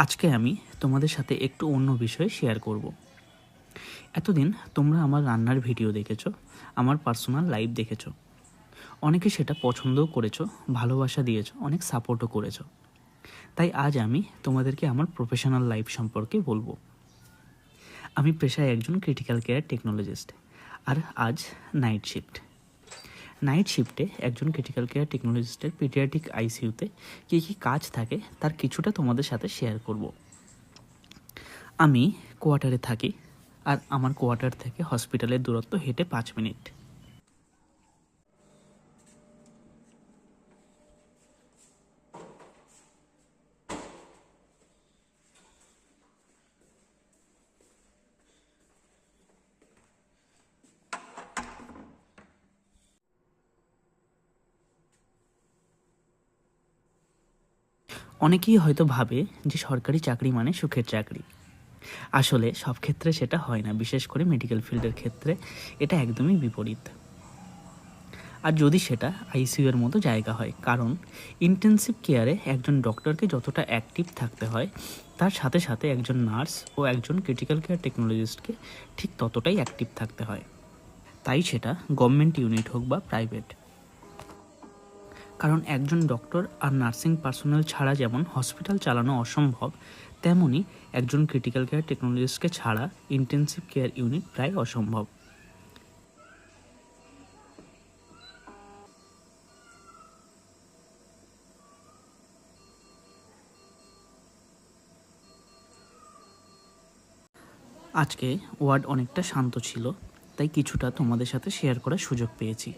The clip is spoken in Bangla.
আজকে আমি তোমাদের সাথে একটু অন্য বিষয়ে শেয়ার করব। এতদিন তোমরা আমার রান্নার ভিডিও দেখেছো, আমার পার্সোনাল লাইফ দেখেছো, অনেকে সেটা পছন্দও করেছো, ভালোবাসা দিয়েছো, অনেক সাপোর্টও করেছো। তাই আজ আমি তোমাদেরকে আমার প্রফেশনাল লাইফ সম্পর্কে বলবো। আমি পেশায় একজন ক্রিটিক্যাল কেয়ার টেকনোলজিস্ট, আর আজ নাইট শিফটে একজন ক্রিটিক্যাল কেয়ার টেকনোলজিস্টের পিডিয়াট্রিক আইসিইউতে কী কী কাজ থাকে তার কিছুটা তোমাদের সাথে শেয়ার করব। আমি কোয়ার্টারে থাকি, আর আমার কোয়ার্টার থেকে হসপিটালের দূরত্ব হেঁটে 5 মিনিট। অনেকেই হয়তো ভাবে যে সরকারি চাকরি মানে সুখের চাকরি। আসলে সব ক্ষেত্রে সেটা হয় না, বিশেষ করে মেডিকেল ফিল্ডের ক্ষেত্রে এটা একদমই বিপরীত। আর যদি সেটা আইসিইউ এর মতো জায়গা হয়, কারণ ইন্টেন্সিভ কেয়ারে একজন ডক্টরকে যতটা অ্যাক্টিভ থাকতে হয়, তার সাথে সাথে একজন নার্স ও একজন ক্রিটিক্যাল কেয়ার টেকনোলজিস্টকে ঠিক ততটাই অ্যাক্টিভ থাকতে হয়। তাই সেটা গভর্নমেন্ট ইউনিট হোক বা প্রাইভেট। কারণ একজন ডক্টর আর নার্সিং পার্সোনাল ছাড়া যেমন হসপিটাল চালানো অসম্ভব, তেমনি একজন ক্রিটিক্যাল কেয়ার টেকনোলজিস্টকে ছাড়া ইন্টেন্সিভ কেয়ার ইউনিট প্রায় অসম্ভব। আজকে ওয়ার্ড অনেকটা শান্ত ছিল, তাই কিছুটা তোমাদের সাথে শেয়ার করার সুযোগ পেয়েছি।